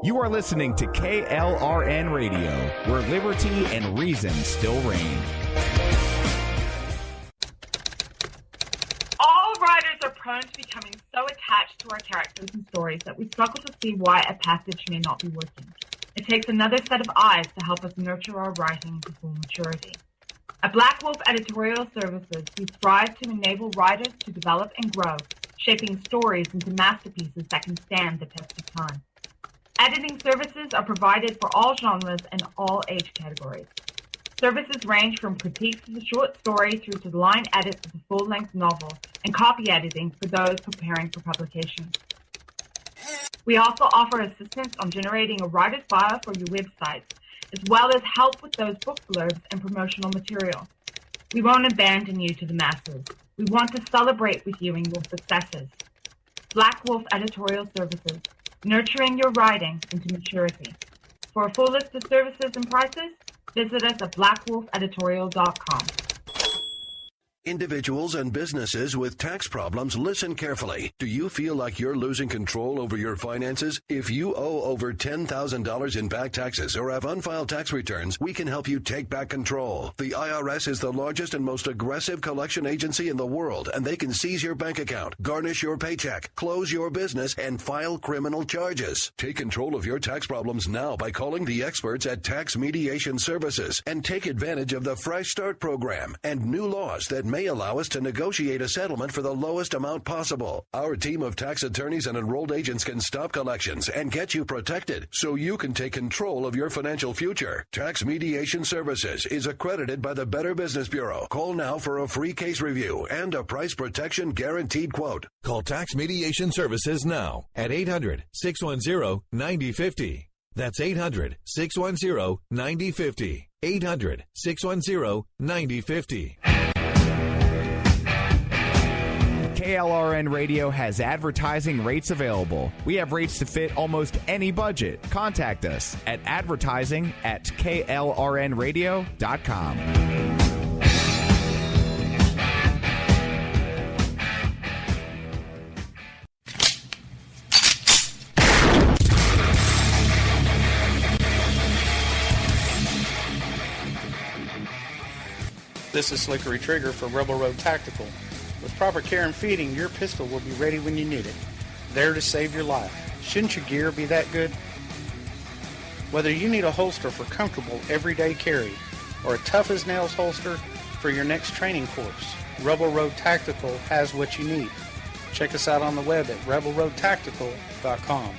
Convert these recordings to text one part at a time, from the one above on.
You are listening to KLRN Radio, where liberty and reason still reign. All writers are prone to becoming so attached to our characters and stories that we struggle to see why a passage may not be working. It takes another set of eyes to help us nurture our writing to full maturity. At Black Wolf Editorial Services, we strive to enable writers to develop and grow, shaping stories into masterpieces that can stand the test of time. Editing services are provided for all genres and all age categories. Services range from critiques of the short story through to the line edits of the full-length novel and copy editing for those preparing for publication. We also offer assistance on generating a writer's bio for your website, as well as help with those book blurbs and promotional material. We won't abandon you to the masses. We want to celebrate with you in your successes. Black Wolf Editorial Services, nurturing your writing into maturity. For a full list of services and prices, visit us at blackwolfeditorial.com. Individuals and businesses with tax problems, listen carefully. Do you feel like you're losing control over your finances? If you owe over $10,000 in back taxes or have unfiled tax returns, we can help you take back control. The IRS is the largest and most aggressive collection agency in the world, and they can seize your bank account, garnish your paycheck, close your business, and file criminal charges. Take control of your tax problems now by calling the experts at Tax Mediation Services and take advantage of the Fresh Start program and new laws that may allow us to negotiate a settlement for the lowest amount possible. Our team of tax attorneys and enrolled agents can stop collections and get you protected so you can take control of your financial future. Tax Mediation Services is accredited by the Better Business Bureau. Call now for a free case review and a price protection guaranteed quote. Call Tax Mediation Services now at 800-610-9050. That's 800-610-9050. 800-610-9050. KLRN Radio has advertising rates available. We have rates to fit almost any budget. Contact us at advertising@klrnradio.com. This is Slickery Trigger for Rebel Road Tactical. With proper care and feeding, your pistol will be ready when you need it. There to save your life. Shouldn't your gear be that good? Whether you need a holster for comfortable everyday carry or a tough-as-nails holster for your next training course, Rebel Road Tactical has what you need. Check us out on the web at rebelroadtactical.com.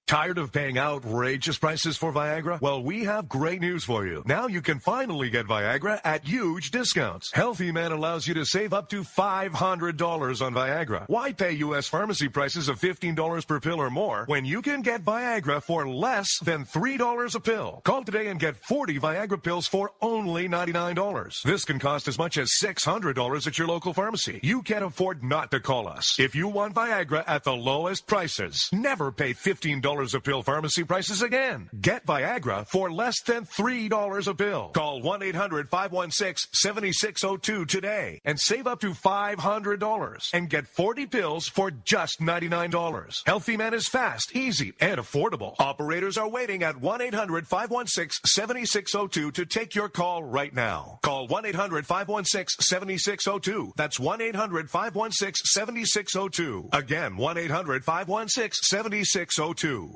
Tired of paying outrageous prices for Viagra? Well, we have great news for you. Now you can finally get Viagra at huge discounts. Healthy Man allows you to save up to $500 on Viagra. Why pay U.S. pharmacy prices of $15 per pill or more when you can get Viagra for less than $3 a pill? Call today and get 40 Viagra pills for only $99. This can cost as much as $600 at your local pharmacy. You can't afford not to call us. If you want Viagra at the lowest prices, never pay $15 a pill pharmacy prices again. Get Viagra for less than $3 a pill. Call 1-800-516-7602 today and save up to $500 and get 40 pills for just $99. Healthy Man is fast, easy, and affordable. Operators are waiting at 1-800-516-7602 to take your call right now. Call 1-800-516-7602. That's 1-800-516-7602. Again, 1-800-516-7602.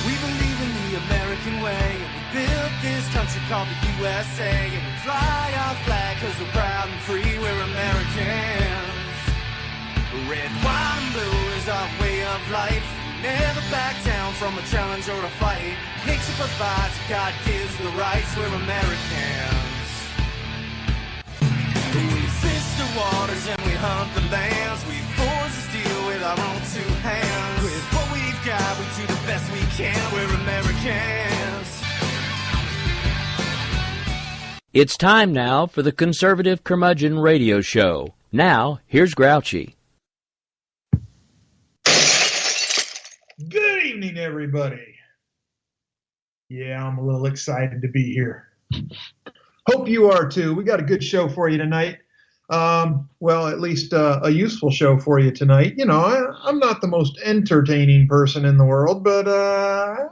We believe in the American way, and we built this country called the USA, and we fly our flag because we're proud and free, we're Americans. Red, white, and blue is our way of life. We never back down from a challenge or a fight. Nature provides, God gives the rights, we're Americans. We fish the waters and we hunt the lands. We forge the steel with our own two hands. With what we've got, we do the best we can. We're Americans. It's time now for the Conservative Curmudgeon Radio Show. Now, here's Grouchy. Good evening, everybody. Yeah, I'm a little excited to be here. Hope you are too. We got a good show for you tonight. Well, at least a useful show for you tonight. You know, I'm not the most entertaining person in the world, but I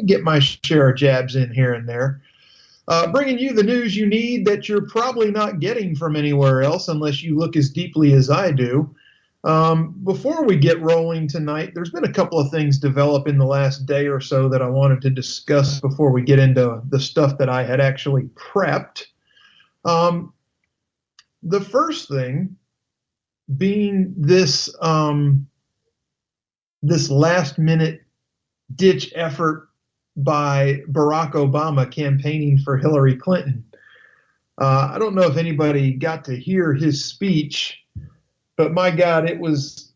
get my share of jabs in here and there. Bringing you the news you need that you're probably not getting from anywhere else unless you look as deeply as I do. Before we get rolling tonight, there's been a couple of things develop in the last day or so that I wanted to discuss before we get into the stuff that I had actually prepped. The first thing being this last minute ditch effort by Barack Obama campaigning for Hillary Clinton. I don't know if anybody got to hear his speech, but my God, it was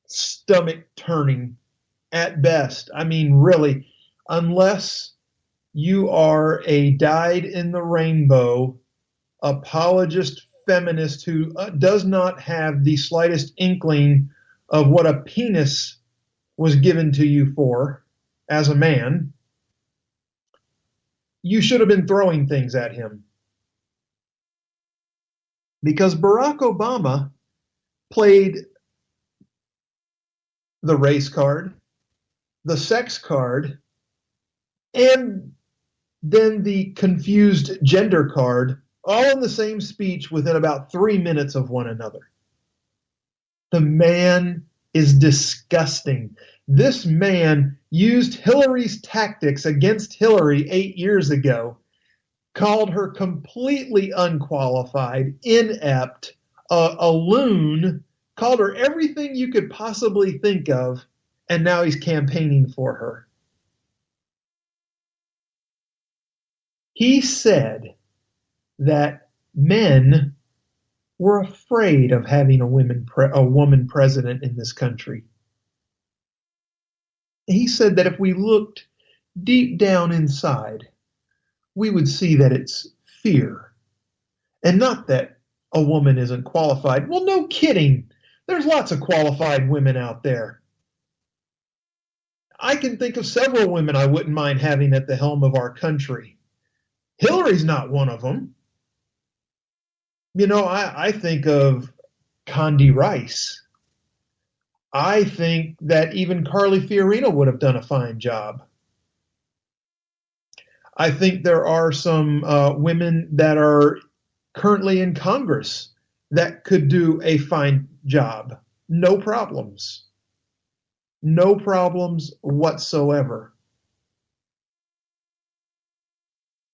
stomach turning at best. I mean, really, unless you are a dyed-in-the-rainbow apologist feminist who does not have the slightest inkling of what a penis was given to you for as a man, you should have been throwing things at him. Because Barack Obama played the race card, the sex card, and then the confused gender card, all in the same speech within about 3 minutes of one another. The man is disgusting. This man used Hillary's tactics against Hillary 8 years ago, called her completely unqualified, inept, a loon, called her everything you could possibly think of, and now he's campaigning for her. He said that men were afraid of having a woman president in this country. He said that if we looked deep down inside, we would see that it's fear, and not that a woman isn't qualified. Well, no kidding. There's lots of qualified women out there. I can think of several women I wouldn't mind having at the helm of our country. Hillary's not one of them. You know, I think of Condi Rice. I think that even Carly Fiorina would have done a fine job. I think there are some women that are currently in Congress that could do a fine job. No problems. No problems whatsoever.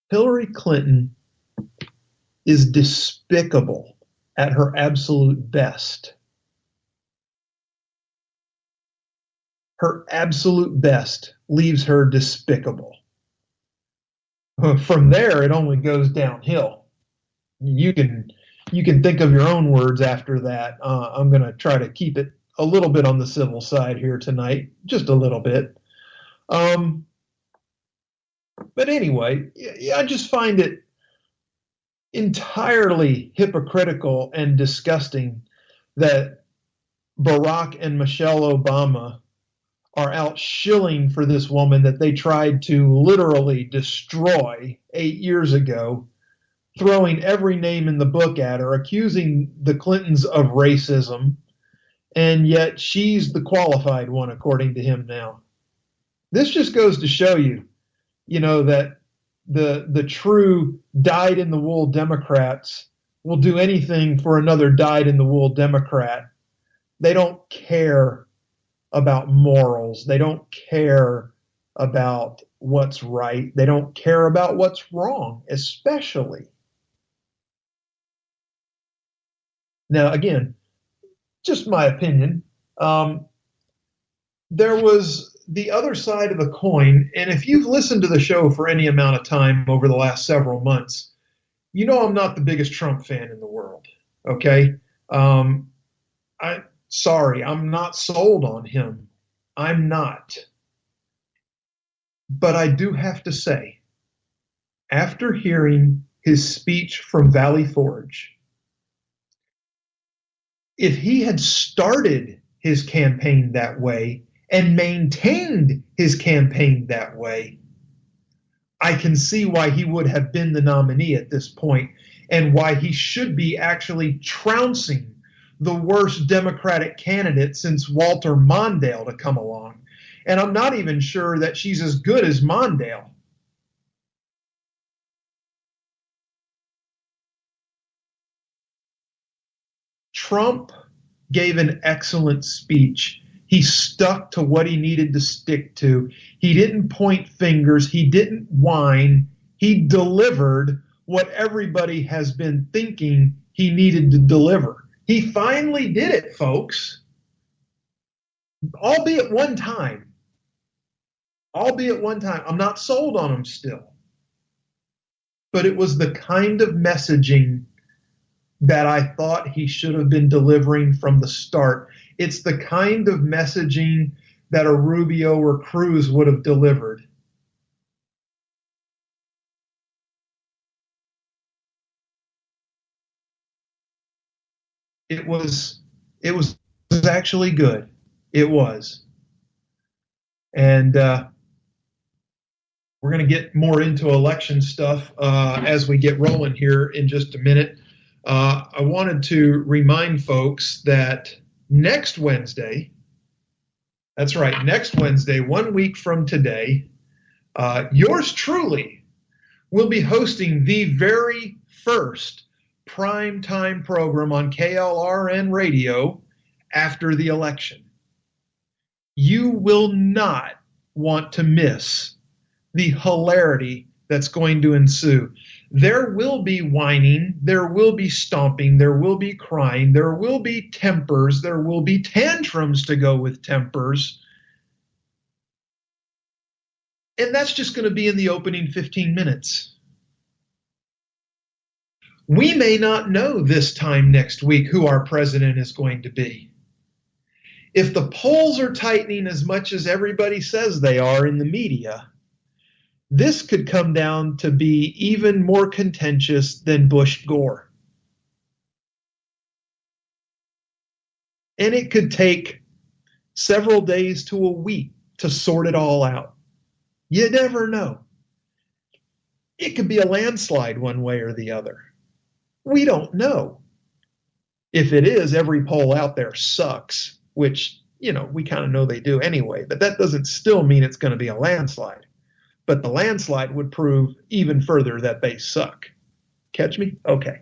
Hillary Clinton is despicable at her absolute best. Her absolute best leaves her despicable. From there, it only goes downhill. You can think of your own words after that. I'm going to try to keep it a little bit on the civil side here tonight, just a little bit. But anyway, I just find it entirely hypocritical and disgusting that Barack and Michelle Obama are out shilling for this woman that they tried to literally destroy 8 years ago, throwing every name in the book at her, accusing the Clintons of racism, and yet she's the qualified one according to him now. This just goes to show you, that the true dyed-in-the-wool Democrats will do anything for another dyed-in-the-wool Democrat. They don't care about morals. They don't care about what's right. They don't care about what's wrong, especially. Now, again, just my opinion. There was the other side of the coin, and if you've listened to the show for any amount of time over the last several months, you know I'm not the biggest Trump fan in the world, okay? I'm not sold on him. I'm not. But I do have to say, after hearing his speech from Valley Forge, if he had started his campaign that way and maintained his campaign that way, I can see why he would have been the nominee at this point. and why he should be actually trouncing the worst Democratic candidate since Walter Mondale to come along. And I'm not even sure that she's as good as Mondale. Trump gave an excellent speech. He stuck to what he needed to stick to. He didn't point fingers. He didn't whine. He delivered what everybody has been thinking he needed to deliver. He finally did it, folks. Albeit one time. I'm not sold on him still. But it was the kind of messaging that I thought he should have been delivering from the start. It's the kind of messaging that a Rubio or Cruz would have delivered. It was actually good. It was. And we're going to get more into election stuff as we get rolling here in just a minute. I wanted to remind folks that next Wednesday, that's right, next Wednesday, 1 week from today, yours truly will be hosting the very first primetime program on KLRN radio after the election. You will not want to miss the hilarity that's going to ensue. There will be whining, there will be stomping, there will be crying, there will be tempers, there will be tantrums to go with tempers. And that's just going to be in the opening 15 minutes. We may not know this time next week who our president is going to be. If the polls are tightening as much as everybody says they are in the media, this could come down to be even more contentious than Bush-Gore. And it could take several days to a week to sort it all out. You never know. It could be a landslide one way or the other. We don't know. If it is, every poll out there sucks, which, we kind of know they do anyway, but that doesn't still mean it's going to be a landslide. But the landslide would prove even further that they suck. Catch me? Okay.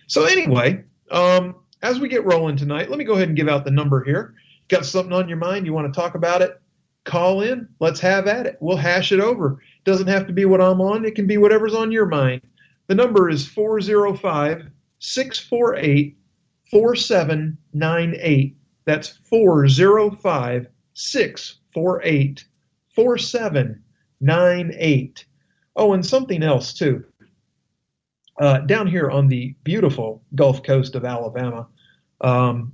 So anyway, as we get rolling tonight, let me go ahead and give out the number here. Got something on your mind? You want to talk about it? Call in. Let's have at it. We'll hash it over. Doesn't have to be what I'm on. It can be whatever's on your mind. The number is 405-648-4798. That's 405-648-4798. Oh, and something else, too. Down here on the beautiful Gulf Coast of Alabama, I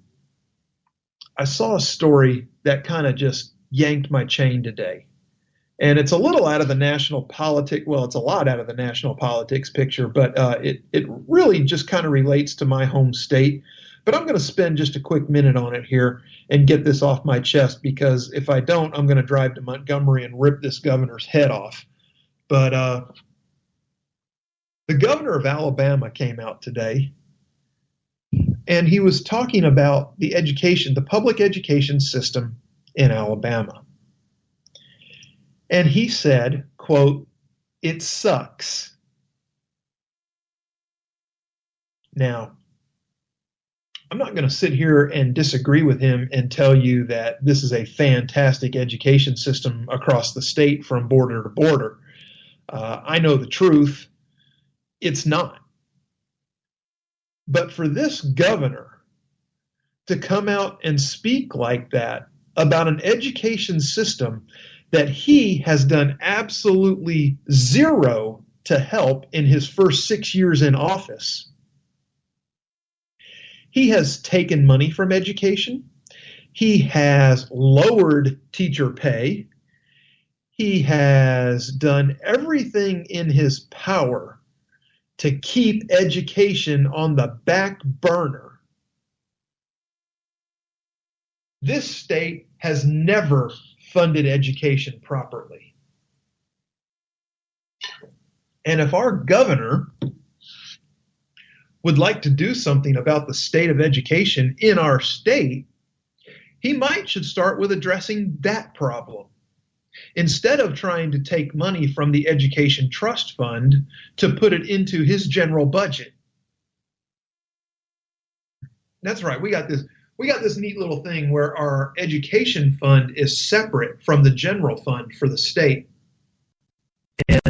saw a story that kind of just yanked my chain today. And it's a little out of the national politics. Well, it's a lot out of the national politics picture, but it really just kind of relates to my home state. But I'm going to spend just a quick minute on it here and get this off my chest, because if I don't, I'm going to drive to Montgomery and rip this governor's head off. But the governor of Alabama came out today, and he was talking about the public education system in Alabama. And he said, quote, "It sucks." Now, I'm not going to sit here and disagree with him and tell you that this is a fantastic education system across the state from border to border. I know the truth. It's not. But for this governor to come out and speak like that about an education system that he has done absolutely zero to help in his first 6 years in office. He has taken money from education. He has lowered teacher pay. He has done everything in his power to keep education on the back burner. This state has never funded education properly. And if our governor would like to do something about the state of education in our state, he should start with addressing that problem. Instead of trying to take money from the Education Trust Fund to put it into his general budget. That's right. We got this neat little thing where our education fund is separate from the general fund for the state. And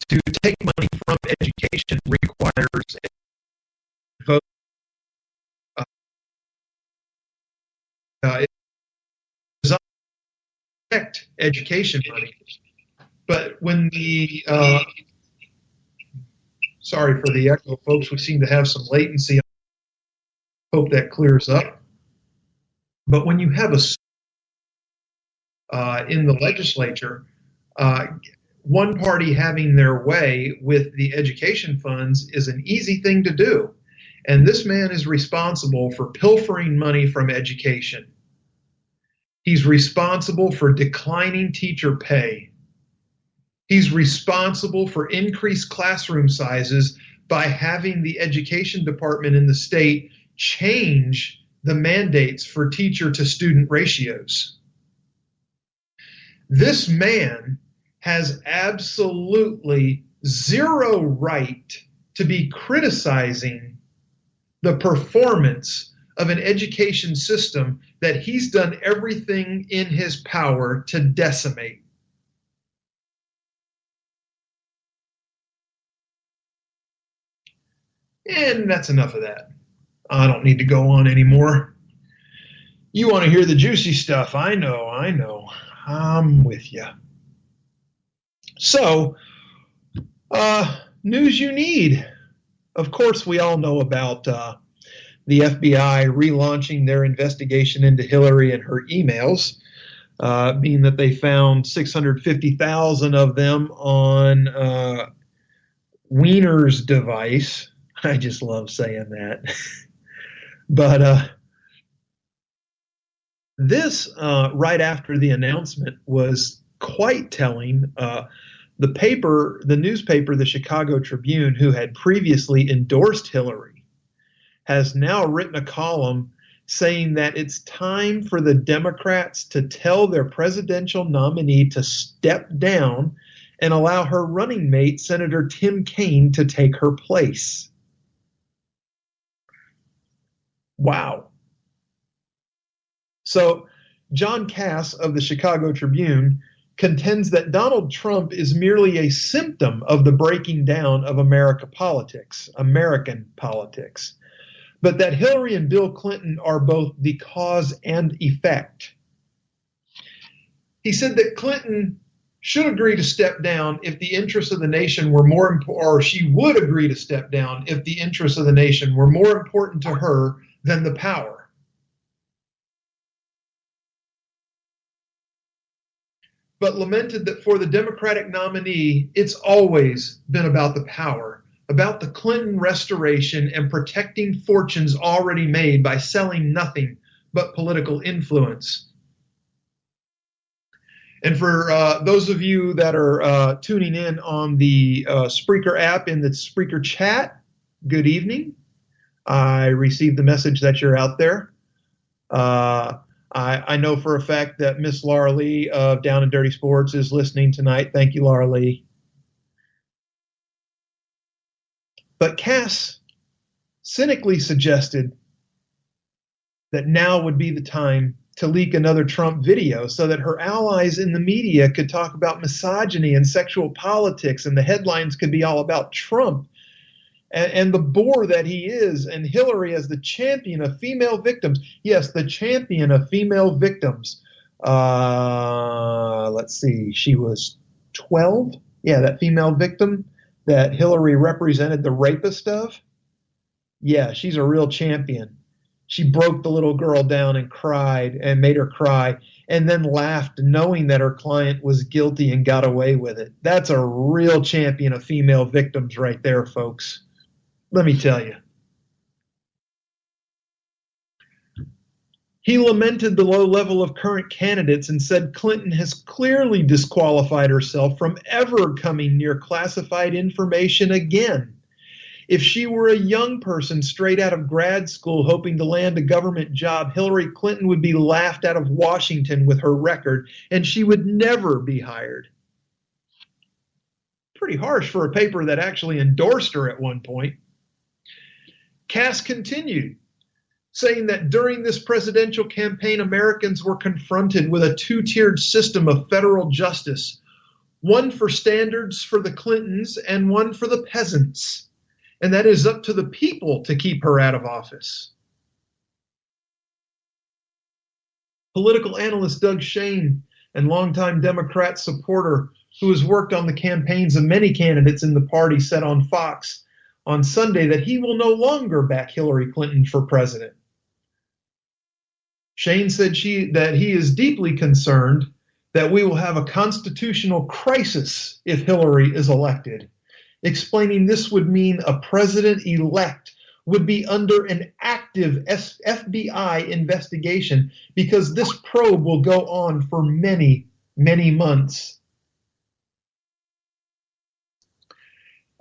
to take money from education requires a vote. It does affect education money. But when the sorry for the echo, folks, we seem to have some latency. Hope that clears up. But when you have in the legislature, one party having their way with the education funds is an easy thing to do. And this man is responsible for pilfering money from education. He's responsible for declining teacher pay. He's responsible for increased classroom sizes by having the education department in the state change the mandates for teacher to student ratios. This man has absolutely zero right to be criticizing the performance of an education system that he's done everything in his power to decimate. And that's enough of that. I don't need to go on anymore. You want to hear the juicy stuff. I know. I'm with you. So, news you need. Of course, we all know about the FBI relaunching their investigation into Hillary and her emails, being that they found 650,000 of them on Wiener's device. I just love saying that. But this, right after the announcement, was quite telling. The newspaper, the Chicago Tribune, who had previously endorsed Hillary, has now written a column saying that it's time for the Democrats to tell their presidential nominee to step down and allow her running mate, Senator Tim Kaine, to take her place. Wow. So John Cass of the Chicago Tribune contends that Donald Trump is merely a symptom of the breaking down of American politics, but that Hillary and Bill Clinton are both the cause and effect. He said that Clinton should agree to step down if the interests of the nation were more important, or she would agree to step down if the interests of the nation were more important to her than the power. But lamented that for the Democratic nominee, it's always been about the power, about the Clinton restoration and protecting fortunes already made by selling nothing but political influence. And for those of you that are tuning in on the Spreaker app in the Spreaker chat, good evening. I received the message that you're out there. I know for a fact that Miss Laura Lee of Down and Dirty Sports is listening tonight. Thank you, Laura Lee. But Cass cynically suggested that now would be the time to leak another Trump video so that her allies in the media could talk about misogyny and sexual politics, and the headlines could be all about Trump and the bore that he is, and Hillary as the champion of female victims. Yes, the champion of female victims. Let's see, she was 12? Yeah, that female victim that Hillary represented the rapist of. Yeah, she's a real champion. She broke the little girl down and cried and made her cry and then laughed knowing that her client was guilty and got away with it. That's a real champion of female victims right there, folks. Let me tell you. He lamented the low level of current candidates and said Clinton has clearly disqualified herself from ever coming near classified information again. If she were a young person straight out of grad school hoping to land a government job, Hillary Clinton would be laughed out of Washington with her record, and she would never be hired. Pretty harsh for a paper that actually endorsed her at one point. Cass continued, saying that during this presidential campaign, Americans were confronted with a two-tiered system of federal justice, one for standards for the Clintons and one for the peasants. And that is up to the people to keep her out of office. Political analyst Doug Shane, and longtime Democrat supporter who has worked on the campaigns of many candidates in the party, said on Fox on Sunday that he will no longer back Hillary Clinton for president. Shane said that he is deeply concerned that we will have a constitutional crisis if Hillary is elected, explaining this would mean a president-elect would be under an active FBI investigation because this probe will go on for many, many months.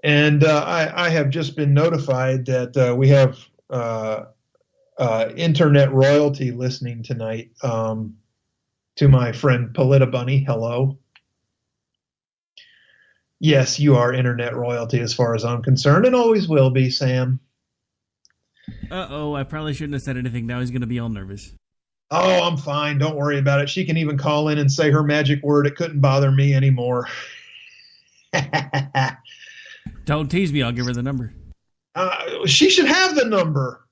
And I have just been notified that we have internet royalty listening tonight. To my friend Polita Bunny, hello. Yes, you are internet royalty as far as I'm concerned, and always will be, Sam. Uh-oh, I probably shouldn't have said anything. Now he's going to be all nervous. Oh, I'm fine. Don't worry about it. She can even call in and say her magic word. It couldn't bother me anymore. Don't tease me. I'll give her the number. She should have the number.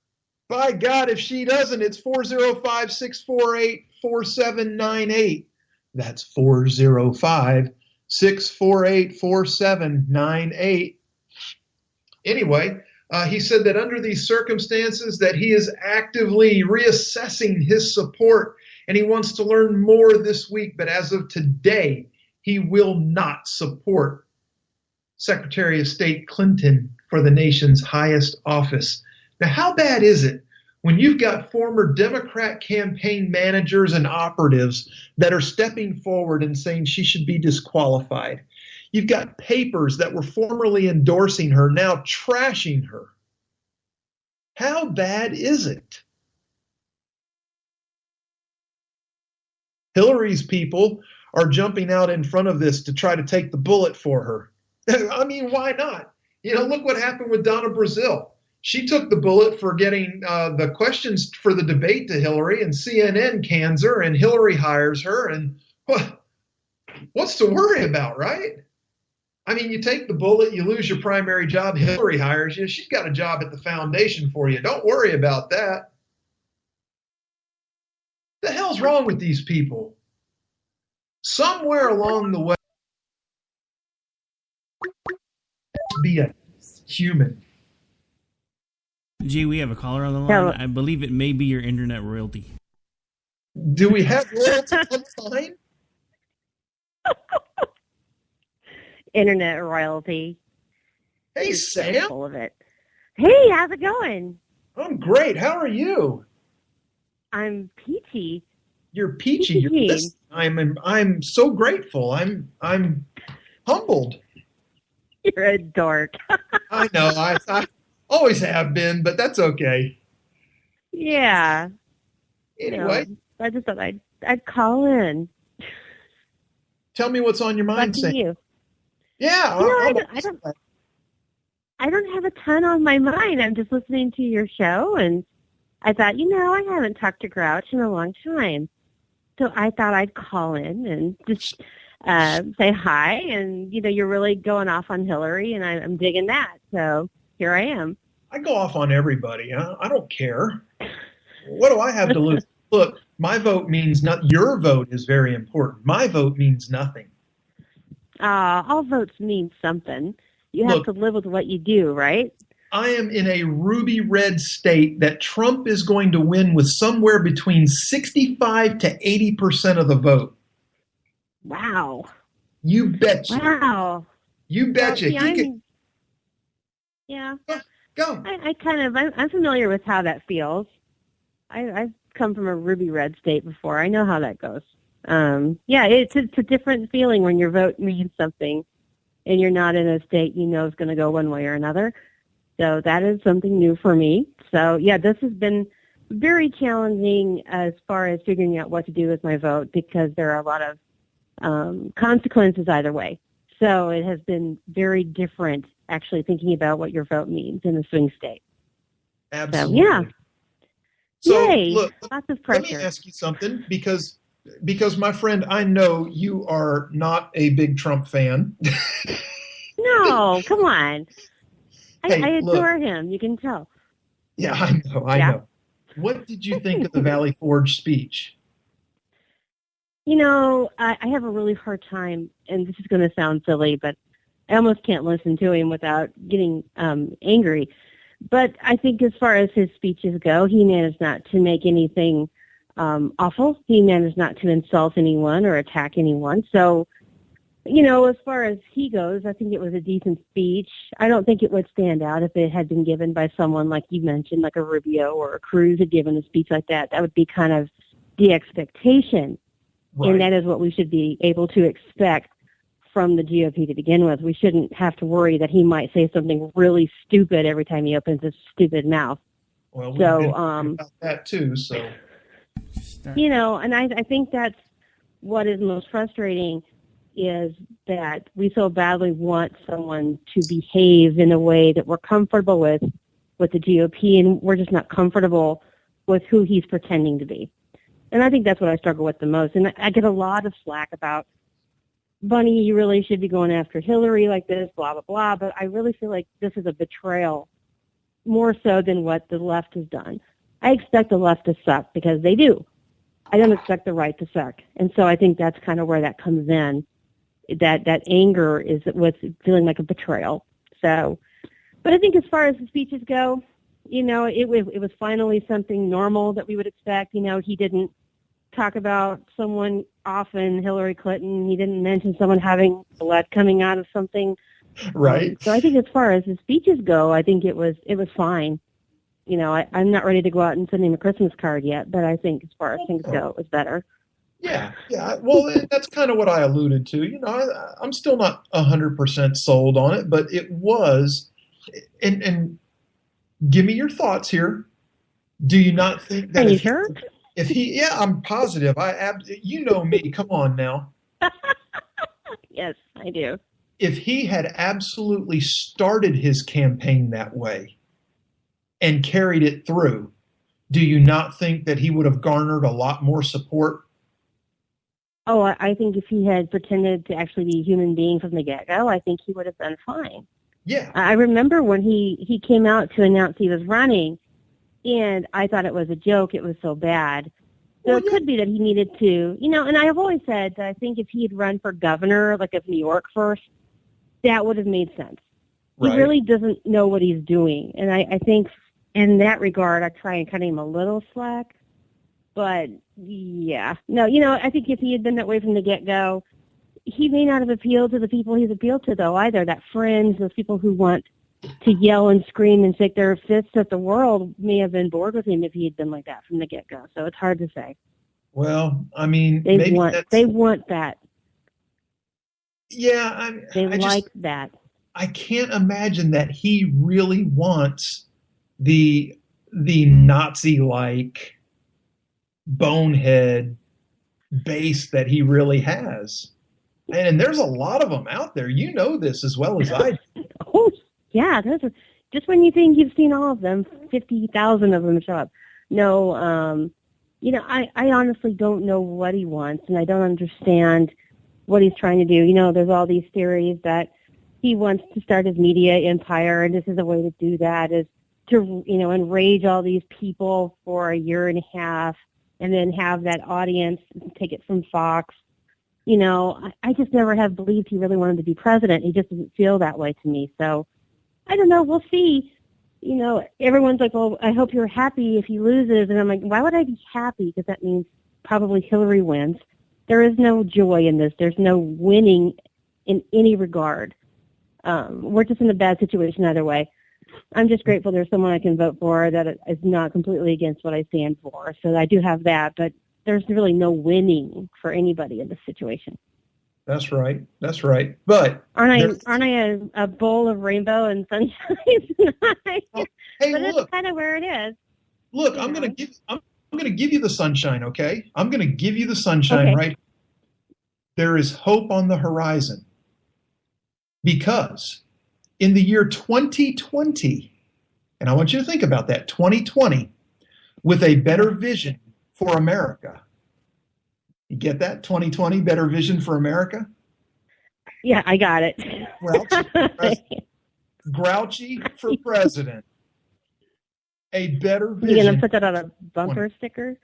By God, if she doesn't, it's 405-648-4798. That's 405-648-4798. Anyway, he said that under these circumstances that he is actively reassessing his support, and he wants to learn more this week. But as of today, he will not support Secretary of State Clinton for the nation's highest office. Now, how bad is it when you've got former Democrat campaign managers and operatives that are stepping forward and saying she should be disqualified? You've got papers that were formerly endorsing her now trashing her. How bad is it? Hillary's people are jumping out in front of this to try to take the bullet for her. I mean, why not? You know, look what happened with Donna Brazile. She took the bullet for getting the questions for the debate to Hillary, and CNN cans her, and Hillary hires her, and what's to worry about, right? I mean, you take the bullet, you lose your primary job, Hillary hires you. She's got a job at the foundation for you. Don't worry about that. The hell's wrong with these people? Somewhere along the way, be a human. Gee, we have a caller on the line. So, I believe it may be your internet royalty. Do we have royalty on the line? Internet royalty. Hey, Sam. Full of it. Hey, how's it going? I'm great. How are you? I'm peachy. You're peachy. You're I'm so grateful. I'm humbled. You're a dork. I know. I always have been, but that's okay. Yeah. Anyway, I just thought I'd call in. Tell me what's on your mind, Sam. You. Yeah. I don't have a ton on my mind. I'm just listening to your show, and I thought, I haven't talked to Grouch in a long time. So I thought I'd call in and just say hi. And, you're really going off on Hillary, and I'm digging that. So here I am. I go off on everybody. I don't care. What do I have to lose? Look, my vote means nothing. Your vote is very important. My vote means nothing. All votes mean something. You have to live with what you do, right? I am in a ruby red state that Trump is going to win with somewhere between 65 to 80% of the vote. Wow. You betcha. Wow. You betcha. Yeah. Go. I'm familiar with how that feels. I've come from a ruby red state before. I know how that goes. It's a different feeling when your vote means something and you're not in a state is going to go one way or another. So that is something new for me. So, yeah, this has been very challenging as far as figuring out what to do with my vote because there are a lot of consequences either way. So it has been very different actually thinking about what your vote means in a swing state. Absolutely. So, yeah. So, Yay, look, lots of pressure. let me ask you something because my friend, I know you are not a big Trump fan. No, come on. Hey, I look. adore him. You can tell. Yeah, I know. What did you think of the Valley Forge speech? You know, I have a really hard time, and this is going to sound silly, but I almost can't listen to him without getting angry. But I think as far as his speeches go, he managed not to make anything awful. He managed not to insult anyone or attack anyone. So, you know, as far as he goes, I think it was a decent speech. I don't think it would stand out if it had been given by someone like you mentioned, like a Rubio or a Cruz had given a speech like that. That would be kind of the expectation. Right. And that is what we should be able to expect from the GOP to begin with. We shouldn't have to worry that he might say something really stupid every time he opens his stupid mouth. Well, we've been about that too, so. You know, and I think that's what is most frustrating is that we so badly want someone to behave in a way that we're comfortable with the GOP, and we're just not comfortable with who he's pretending to be. And I think that's what I struggle with the most. And I get a lot of slack about, Bunny, you really should be going after Hillary like this, blah, blah, blah. But I really feel like this is a betrayal more so than what the left has done. I expect the left to suck because they do. I don't expect the right to suck. And so I think that's kind of where that comes in. That anger is with feeling like a betrayal. So, but I think as far as the speeches go, you know, it was finally something normal that we would expect. You know, he didn't talk about someone often, Hillary Clinton. He didn't mention someone having blood coming out of something. Right. So I think as far as the speeches go, I think it was fine. You know, I'm not ready to go out and send him a Christmas card yet, but I think as far as things go, it was better. Yeah. Well, that's kind of what I alluded to. You know, I'm still not 100% sold on it, but it was. And give me your thoughts here. Do you not think that? Are you sure? If he, yeah, I'm positive. You know me. Come on now. Yes, I do. If he had absolutely started his campaign that way and carried it through, do you not think that he would have garnered a lot more support? Oh, I think if he had pretended to actually be a human being from the get-go, I think he would have done fine. Yeah. I remember when he came out to announce he was running, and I thought it was a joke. It was so bad. So it could be that he needed to, you know, and I have always said that I think if he had run for governor, like of New York first, that would have made sense. Right. He really doesn't know what he's doing. And I think in that regard, I try and cut him a little slack. But, yeah. No, you know, I think if he had been that way from the get-go, he may not have appealed to the people he's appealed to, though, either. That fringe, those people who want to yell and scream and shake their fists at the world may have been bored with him if he had been like that from the get-go. So it's hard to say. Well, I mean, they want that. Yeah. They like that. I can't imagine that he really wants the Nazi-like bonehead base that he really has. And there's a lot of them out there. You know this as well as I do. Oh, yeah. Just when you think you've seen all of them, 50,000 of them show up. No, you know, I honestly don't know what he wants, and I don't understand what he's trying to do. You know, there's all these theories that he wants to start his media empire, and this is a way to do that is to, you know, enrage all these people for a year and a half and then have that audience take it from Fox. You know, I just never have believed he really wanted to be president. He just doesn't feel that way to me. So, I don't know. We'll see. You know, everyone's like, well, I hope you're happy if he loses. And I'm like, why would I be happy? Because that means probably Hillary wins. There is no joy in this. There's no winning in any regard. We're just in a bad situation either way. I'm just grateful there's someone I can vote for that is not completely against what I stand for. So I do have that, but there's really no winning for anybody in this situation. That's right. That's right. But aren't I a bowl of rainbow and sunshine tonight? Oh, hey, but look, that's kind of where it is. Look, I'm going to give you the sunshine, okay? I'm going to give you the sunshine, right? There is hope on the horizon. Because in the year 2020, and I want you to think about that, 2020, with a better vision for America. You get that? 2020, better vision for America? Yeah, I got it. Grouchy for president. A better vision. You're going to put that on a bumper sticker?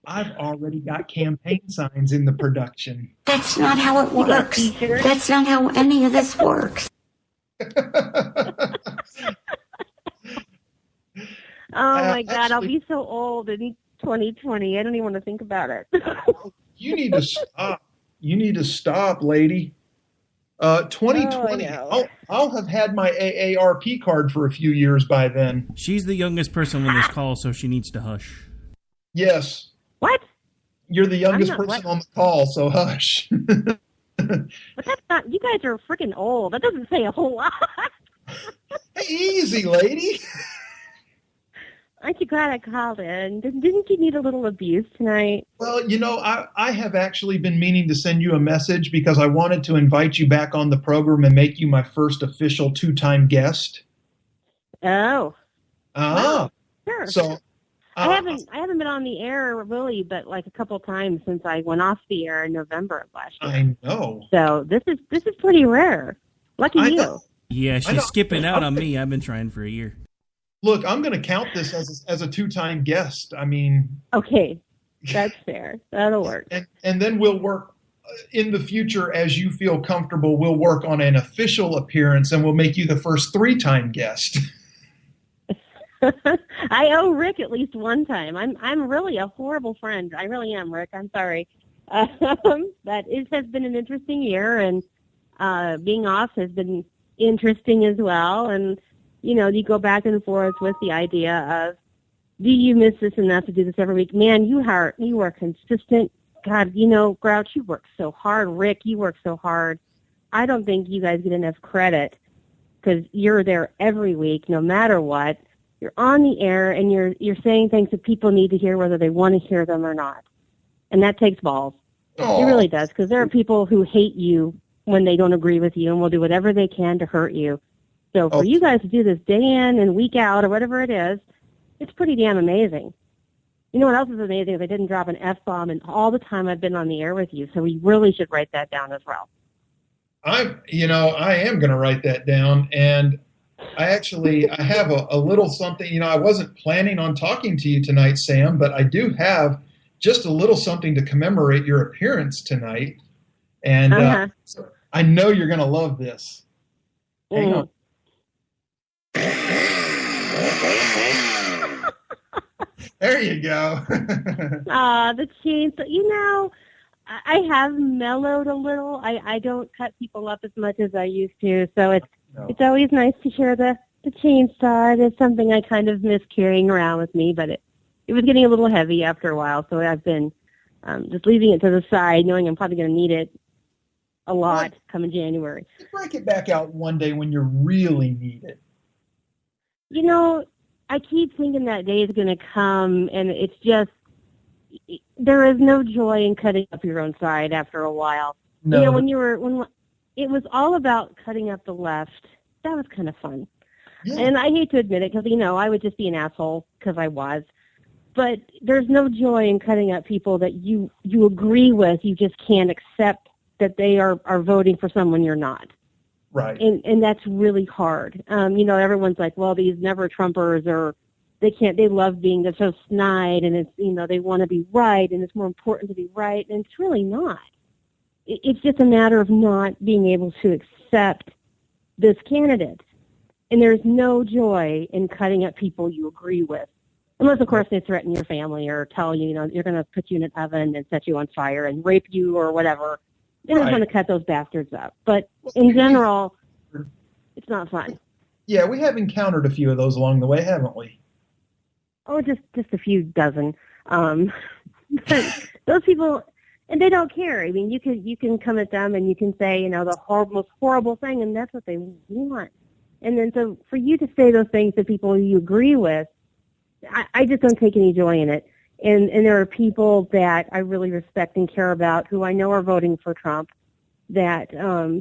I've already got campaign signs in the production. That's not how it works. That's not how any of this works. Oh, my God. I'll be so old in 2020. I don't even want to think about it. You need to stop. You need to stop, lady. 2020. I'll have had my AARP card for a few years by then. She's the youngest person on this call, so she needs to hush. Yes. What? You're the youngest person on the call, so hush. But that's not. You guys are freaking old. That doesn't say a whole lot. Hey, easy, lady. Aren't you glad I called in? Didn't you need a little abuse tonight? Well, you know, I have actually been meaning to send you a message because I wanted to invite you back on the program and make you my first official 2-time guest. Oh. Well, sure. So I haven't been on the air really, but like a couple times since I went off the air in November of last year. I know. So this is pretty rare. Lucky you. Know. Yeah, she's skipping out on me. I've been trying for a year. Look, I'm going to count this as a 2-time guest. I mean, okay, that's fair. That'll work. And then we'll work in the future as you feel comfortable. We'll work on an official appearance, and we'll make you the first 3-time guest. I owe Rick at least one time. I'm really a horrible friend. I really am, Rick. I'm sorry. But it has been an interesting year, and being off has been interesting as well. And you know, you go back and forth with the idea of, do you miss this enough to do this every week? Man, you are consistent. God, you know, Grouch, you work so hard. Rick, you work so hard. I don't think you guys get enough credit because you're there every week, no matter what. You're on the air and you're saying things that people need to hear, whether they want to hear them or not. And that takes balls. It really does, because there are people who hate you when they don't agree with you and will do whatever they can to hurt you. So for you guys to do this day in and week out or whatever it is, it's pretty damn amazing. You know what else is amazing is I didn't drop an F-bomb in all the time I've been on the air with you, so we really should write that down as well. I am going to write that down, and I have a little something. You know, I wasn't planning on talking to you tonight, Sam, but I do have just a little something to commemorate your appearance tonight, and so I know you're going to love this. Hang on. There you go. The chainsaw. You know, I have mellowed a little. I don't cut people up as much as I used to, so it's always nice to hear the chainsaw. It is something I kind of miss carrying around with me, but it was getting a little heavy after a while, so I've been just leaving it to the side, knowing I'm probably going to need it a lot coming January. Break it back out one day when you really need it. You know, I keep thinking that day is going to come, and it's just, there is no joy in cutting up your own side after a while. No. You know, when it was all about cutting up the left, that was kind of fun. Yeah. And I hate to admit it because, you know, I would just be an asshole because I was. But there's no joy in cutting up people that you agree with. You just can't accept that they are voting for someone you're not. Right. And that's really hard. You know, everyone's like, well, these never Trumpers, or they love being so snide, and it's, you know, they want to be right, and it's more important to be right, and it's really not. It's just a matter of not being able to accept this candidate. And there's no joy in cutting up people you agree with. Unless, of course, they threaten your family or tell you, you know, you're going to put you in an oven and set you on fire and rape you or whatever. They're not going to cut those bastards up. But in general, it's not fun. Yeah, we have encountered a few of those along the way, haven't we? Oh, just a few dozen. But those people, And they don't care. I mean, you can come at them and you can say, the most horrible thing, and that's what they want. And then so for you to say those things to people you agree with, I just don't take any joy in it. And there are people that I really respect and care about who I know are voting for Trump, that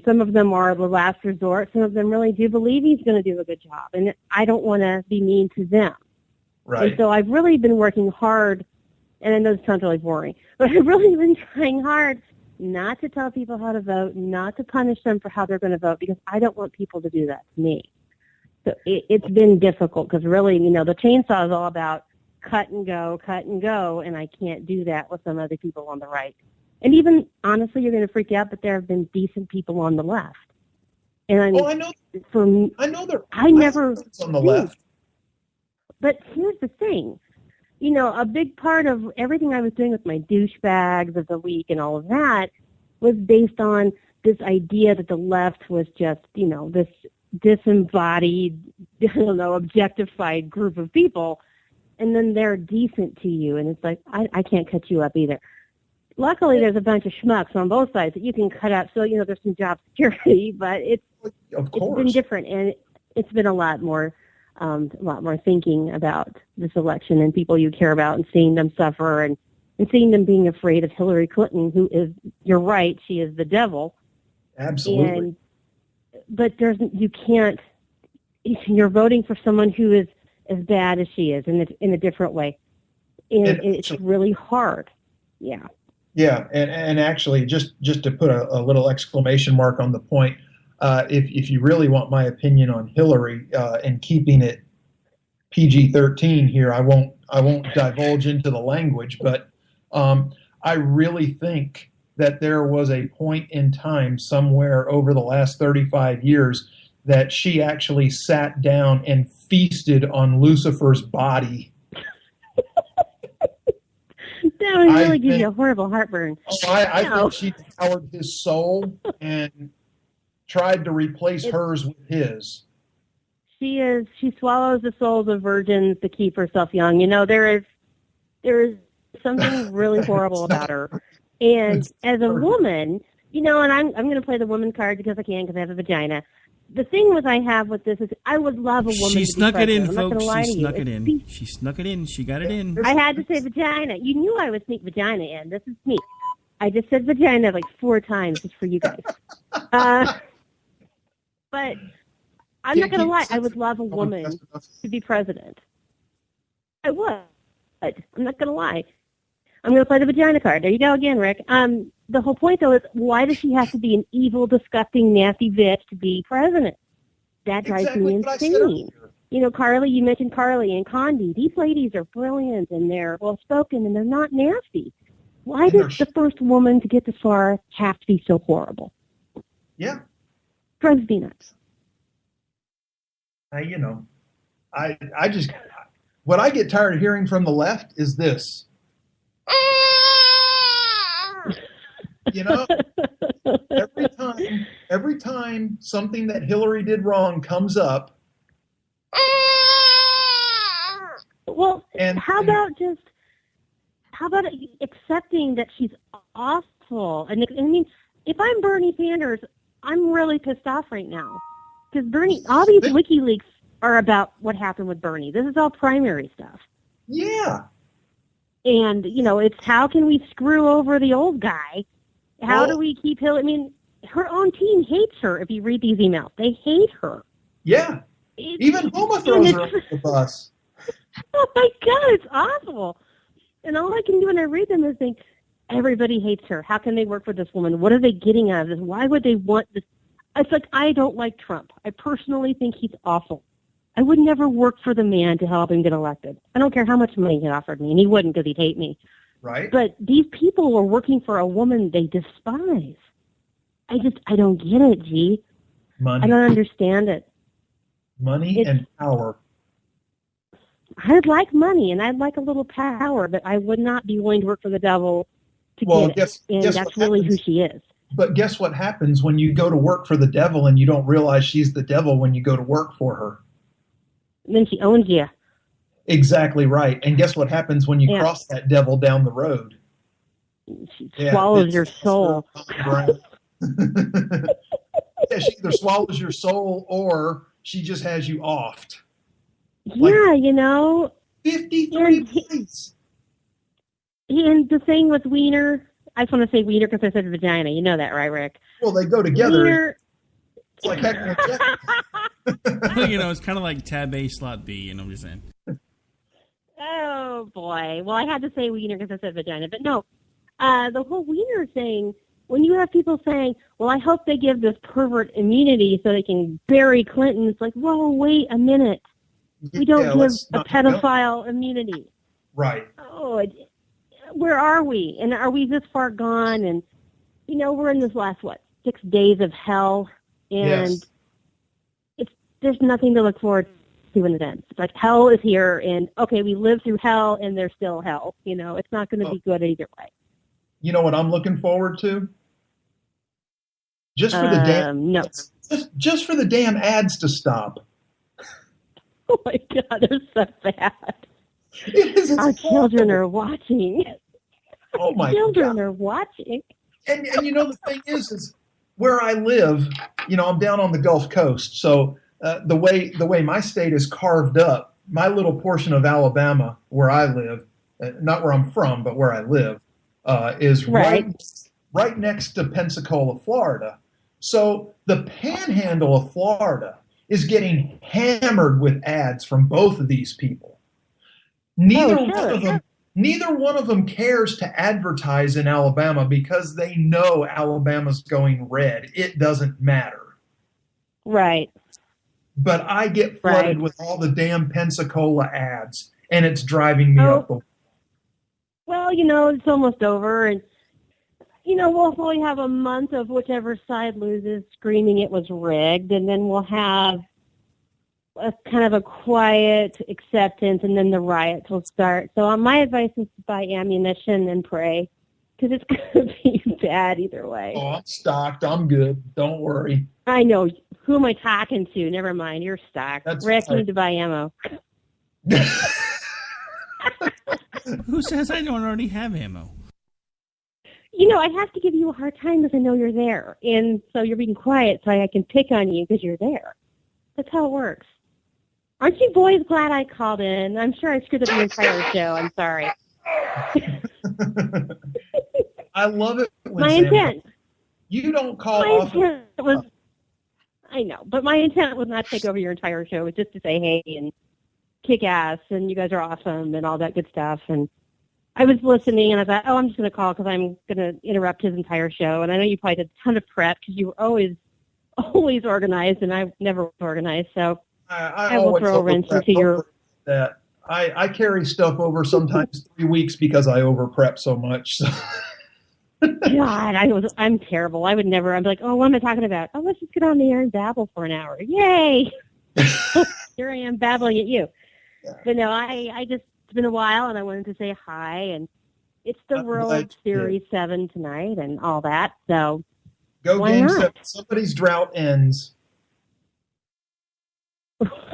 some of them are the last resort. Some of them really do believe he's going to do a good job. And I don't want to be mean to them. Right. And so I've really been working hard, and I know this sounds really boring, but I've really been trying hard not to tell people how to vote, not to punish them for how they're going to vote, because I don't want people to do that to me. So it's been difficult because really, the chainsaw is all about cut and go, and I can't do that with some other people on the right. And even, honestly, you're going to freak out, but there have been decent people on the left. And I know. I never on the left. But here's the thing. A big part of everything I was doing with my douchebags of the week and all of that was based on this idea that the left was just, this disembodied, objectified group of people, and then they're decent to you, and it's like, I can't cut you up either. Luckily, there's a bunch of schmucks on both sides that you can cut up, so, there's some job security, but it's been different, and it's been a lot more thinking about this election and people you care about and seeing them suffer and seeing them being afraid of Hillary Clinton, who is, you're right, she is the devil. Absolutely. But you can't, you're voting for someone who is as bad as she is in a different way. And it's really hard. Yeah. Yeah. And actually, just to put a little exclamation mark on the point, if you really want my opinion on Hillary and keeping it PG-13 here, I won't divulge into the language, but I really think that there was a point in time somewhere over the last 35 years that she actually sat down and feasted on Lucifer's body. That would really give you a horrible heartburn. I think she devoured his soul and tried to replace hers with his. She swallows the souls of virgins to keep herself young. There is something really horrible about her. And as a woman, and I'm going to play the woman card because I can, because I have a vagina. The thing I have with this is I would love a woman She to snuck be it in, president. I'm folks. not She gonna lie snuck to it you. in. She snuck it in. She got it in. I had to say vagina. You knew I would sneak vagina in. This is me. I just said vagina like 4 times just for you guys. But I'm not going to lie. I would love a woman to be president. I would. I'm not going to lie. I'm going to play the vagina card. There you go again, Rick. The whole point, though, is why does she have to be an evil, disgusting, nasty bitch to be president? That drives me insane. Carly, you mentioned Carly and Condi. These ladies are brilliant, and they're well-spoken, and they're not nasty. Why does the first woman to get this far have to be so horrible? Yeah. Drives me nuts. I just, what I get tired of hearing from the left is this. Every time something that Hillary did wrong comes up. Well, how about accepting that she's awful? And I mean, if I'm Bernie Sanders, I'm really pissed off right now because Bernie, all these WikiLeaks are about what happened with Bernie. This is all primary stuff. Yeah. And, it's how can we screw over the old guy? How do we keep Hillary? I mean, her own team hates her if you read these emails. They hate her. Yeah. Even Homa throws her under the bus. Oh, my God, it's awful. And all I can do when I read them is think, everybody hates her. How can they work for this woman? What are they getting out of this? Why would they want this? It's like, I don't like Trump. I personally think he's awful. I would never work for the man to help him get elected. I don't care how much money he offered me, and he wouldn't because he'd hate me. Right. But these people are working for a woman they despise. I don't get it, G. Money. I don't understand it. Money and power. I'd like money, and I'd like a little power, but I would not be willing to work for the devil to get it. And that's really who she is. But guess what happens when you go to work for the devil and you don't realize she's the devil when you go to work for her? And then she owns you. Exactly right. And guess what happens when you cross that devil down the road? She swallows your soul. Yeah, she either swallows your soul or she just has you offed. Yeah, 53 points. And the thing with wiener, I just want to say wiener because I said vagina. You know that, right, Rick? Well, they go together. Wiener. It's like heck and It's kind of like tab A, slot B, I'm just saying. Oh, boy. Well, I had to say wiener because I said vagina. But no, the whole wiener thing, when you have people saying, well, I hope they give this pervert immunity so they can bury Clinton, it's like, whoa, wait a minute. We don't give a pedophile immunity. Right. Oh, where are we? And are we this far gone? And, we're in this last, 6 days of hell. And there's nothing to look forward to when it ends. It's like hell is here, and, okay, we lived through hell, and there's still hell. It's not going to be good either way. You know what I'm looking forward to? Just for the just for the damn ads to stop. Oh my God, they're so bad. Our children are watching. Oh my children are watching. And the thing is where I live, I'm down on the Gulf Coast. So the way my state is carved up, my little portion of Alabama where I live, not where I'm from, but where I live, is right next to Pensacola, Florida. So the panhandle of Florida is getting hammered with ads from both of these people. Neither one of them cares to advertise in Alabama because they know Alabama's going red. It doesn't matter. Right. But I get flooded with all the damn Pensacola ads, and it's driving me up the wall. Well, it's almost over, and we'll probably have a month of whichever side loses screaming it was rigged, and then we'll have a kind of a quiet acceptance, and then the riots will start. So my advice is to buy ammunition and pray, because it's going to be bad either way. Oh, I'm stocked. I'm good. Don't worry. I know. Who am I talking to? Never mind. You're stocked. Rick, you need to buy ammo. Who says I don't already have ammo? I have to give you a hard time because I know you're there. And so you're being quiet so I can pick on you because you're there. That's how it works. Aren't you boys glad I called in? I'm sure I screwed up the entire show. I'm sorry. I love it. My intent. You don't call off. I know, but my intent was not to take over your entire show. It was just to say hey and kick ass and you guys are awesome and all that good stuff. And I was listening and I thought, I'm just going to call because I'm going to interrupt his entire show. And I know you probably did a ton of prep because you were always organized and I never was organized. So I will throw a wrench into your... That. I carry stuff over sometimes 3 weeks because I over prep so much. So. God, I'm terrible. I would never. I'm like, what am I talking about? Oh, let's just get on the air and babble for an hour. Yay! Here I am babbling at you. Yeah. But no, I just, it's been a while, and I wanted to say hi. And it's the World Series 7 tonight, and all that. So go why Game not? 7. Somebody's drought ends.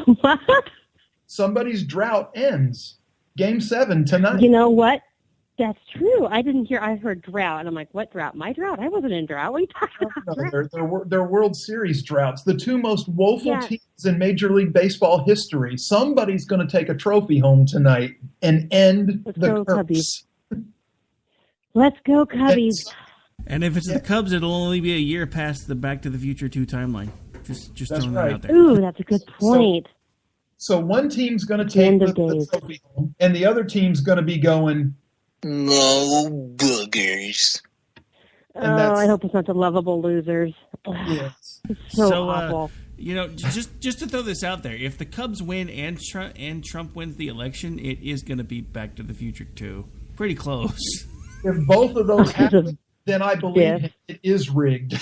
What? Somebody's drought ends. Game 7 tonight. You know what? That's true. I heard drought, and I'm like, what drought? My drought? I wasn't in drought. What are you talking about? They're World Series droughts. The two most woeful teams in Major League Baseball history. Somebody's going to take a trophy home tonight and end the curse. Let's go, Cubbies. And if it's the Cubs, it'll only be a year past the Back to the Future 2 timeline. Just throwing that out there. Ooh, that's a good point. So one team's going to take the trophy home, and the other team's going to be going... No boogers. I hope it's not the lovable losers. Yes. It's so awful. Just to throw this out there, if the Cubs win and Trump wins the election, it is going to be Back to the Future 2. Pretty close. If both of those happen, then I believe it is rigged.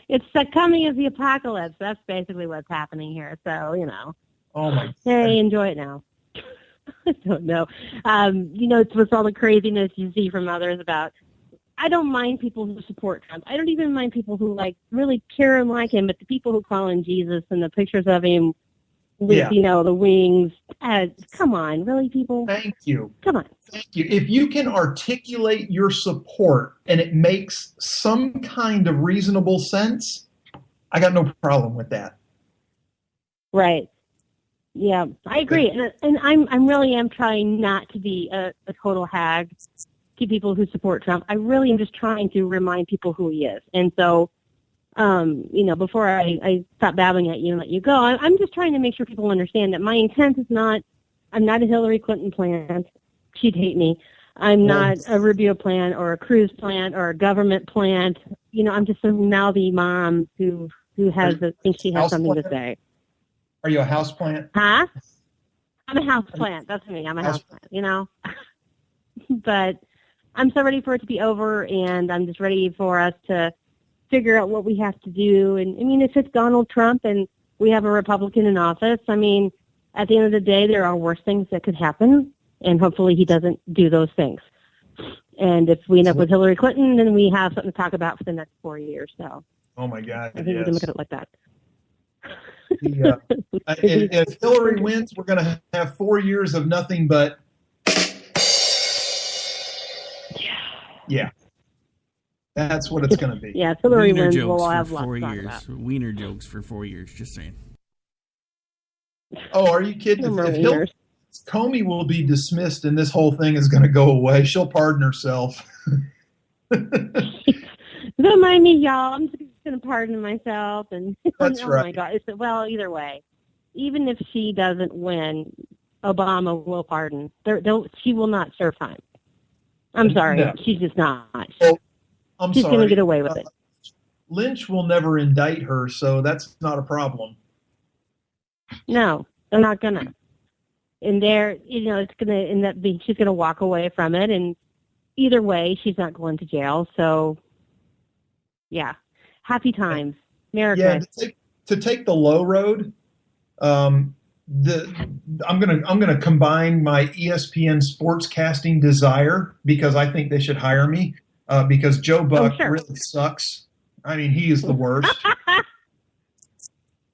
It's the coming of the apocalypse. That's basically what's happening here. So, Oh, my God. Hey, enjoy it now. I don't know. It's with all the craziness you see from others about, I don't mind people who support Trump. I don't even mind people who really care and like him, but the people who call him Jesus and the pictures of him with, the wings. Come on, really, people? Thank you. Come on. Thank you. If you can articulate your support and it makes some kind of reasonable sense, I got no problem with that. Right. Yeah, I agree. And I'm really am trying not to be a total hag to people who support Trump. I really am just trying to remind people who he is. And so, before I stop babbling at you and let you go, I'm just trying to make sure people understand that my intent is not, I'm not a Hillary Clinton plant. She'd hate me. I'm not a Rubio plant or a Cruz plant or a government plant. I'm just a mouthy mom who thinks she has something to say. Are you a houseplant? Huh? I'm a houseplant. That's me. I'm a houseplant, But I'm so ready for it to be over, and I'm just ready for us to figure out what we have to do. And, if it's Donald Trump and we have a Republican in office, at the end of the day, there are worse things that could happen, and hopefully he doesn't do those things. And if we end up with Hillary Clinton, then we have something to talk about for the next 4 years. So, oh, my God. I think we can look at it like that. If Hillary wins, we're going to have 4 years of nothing but. Yeah. That's what it's going to be. Yeah, if Hillary Wiener wins, jokes we'll have for lots 4 to talk years. about. Wiener jokes for 4 years, just saying. Oh, are you kidding? If Hillary, Comey will be dismissed and this whole thing is going to go away. She'll pardon herself. Don't mind me, y'all. I'm just going to pardon myself. And That's right. Oh, my God. Either way, even if she doesn't win, Obama will pardon. She will not serve time. I'm sorry. No. She's just not. She's going to get away with it. Lynch will never indict her, so that's not a problem. No, they're not going to. And it's going to end up being, she's going to walk away from it. And either way, she's not going to jail. So, yeah. Happy times. America. Yeah, to take the low road, I'm gonna combine my ESPN sportscasting desire because I think they should hire me because Joe Buck really sucks. He is the worst.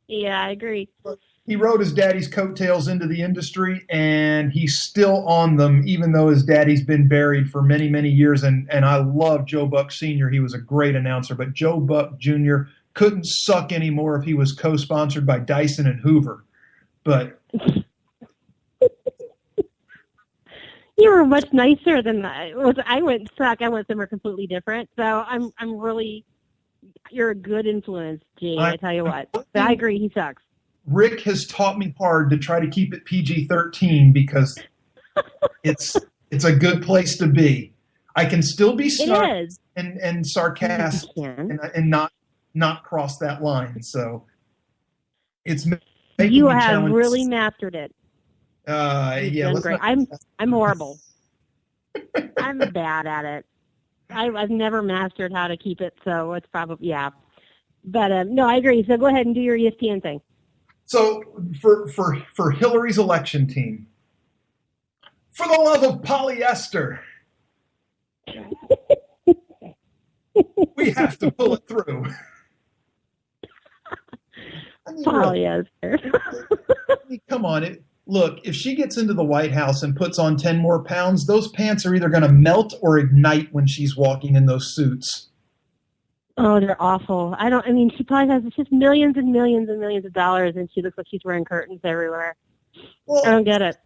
Yeah, I agree. He rode his daddy's coattails into the industry, and he's still on them, even though his daddy's been buried for many, many years. And I love Joe Buck Sr. He was a great announcer, but Joe Buck Jr. couldn't suck anymore if he was co-sponsored by Dyson and Hoover. But you were much nicer than I was. I went somewhere completely different. So I'm really, you're a good influence, G. I tell you what. But I agree, he sucks. Rick has taught me hard to try to keep it PG-13 because it's a good place to be. I can still be smart and sarcastic and not cross that line. So it's making you me have challenge. Really mastered it. Yeah, great. I'm horrible. I'm bad at it. I've never mastered how to keep it, so it's probably But no, I agree. So go ahead and do your ESPN thing. So for Hillary's election team, for the love of polyester, we have to pull it through. Polyester. Come on. Look, if she gets into the White House and puts on 10 more pounds, those pants are either going to melt or ignite when she's walking in those suits. Oh, they're awful. She probably has just millions and millions and millions of dollars, and she looks like she's wearing curtains everywhere. Well, I don't get it.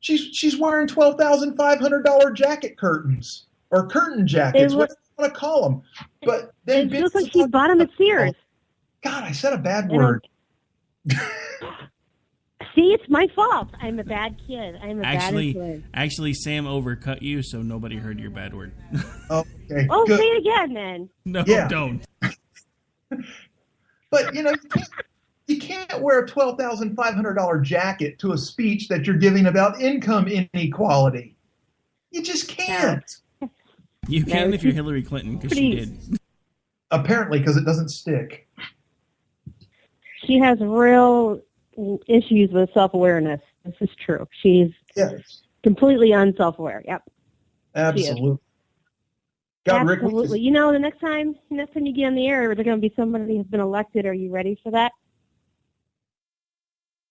She's wearing $12,500 jacket curtains or curtain jackets. What do you want to call them? But it looks like she bought them at Sears. God, I said a bad word. See, it's my fault. I'm a bad kid. I'm a bad influence. Actually, Sam overcut you, so nobody heard your bad word. Okay. Oh, good. say it again, then. No, don't. But, you can't wear a $12,500 jacket to a speech that you're giving about income inequality. You just can't. You can if you're Hillary Clinton, because she did. Apparently, because it doesn't stick. She has real issues with self-awareness. This is true. She's completely unself-aware. Yep. Absolutely. Absolutely. The next time you get on the air, there's going to be somebody who's been elected. Are you ready for that?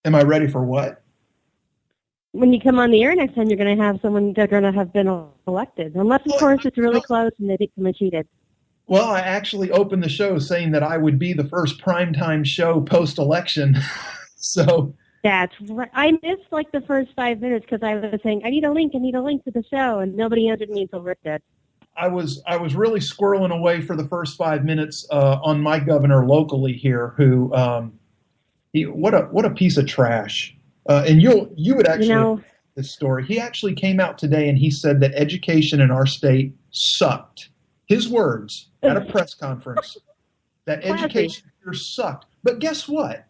Am I ready for what? When you come on the air next time, you're going to have someone they're going to have been elected. Unless, of course, it's really close and they think someone cheated. Well, I actually opened the show saying that I would be the first primetime show post-election. So that's right. I missed like the first 5 minutes because I was saying, I need a link to the show, and nobody answered me until Rick did. I was really squirreling away for the first 5 minutes on my governor locally here, who what a piece of trash. And you would actually know this story. He actually came out today and he said that education in our state sucked. His words at a press conference that education here sucked. But guess what?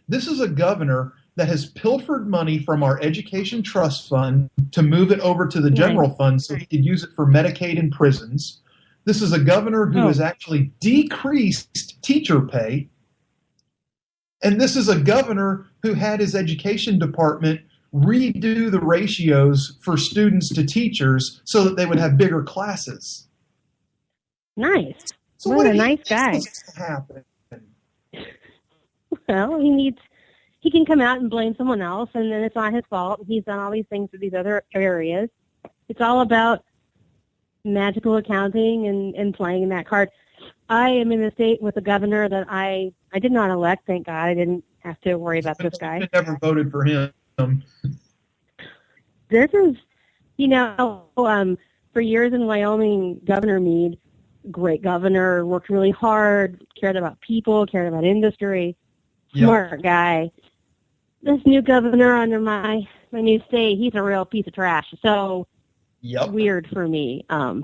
This is a governor that has pilfered money from our education trust fund to move it over to the general fund so he could use it for Medicaid and prisons. This is a governor who has actually decreased teacher pay. And this is a governor who had his education department redo the ratios for students to teachers so that they would have bigger classes. Nice. So what a nice guy. Happen? Well, he can come out and blame someone else, and then it's not his fault. He's done all these things for these other areas. It's all about magical accounting and playing that card. I am in a state with a governor that I did not elect, thank God. I didn't have to worry about this guy. I never voted for him. This is, for years in Wyoming, Governor Meade, great governor, worked really hard, cared about people, cared about industry, smart guy. This new governor under my new state, he's a real piece of trash. So weird for me. So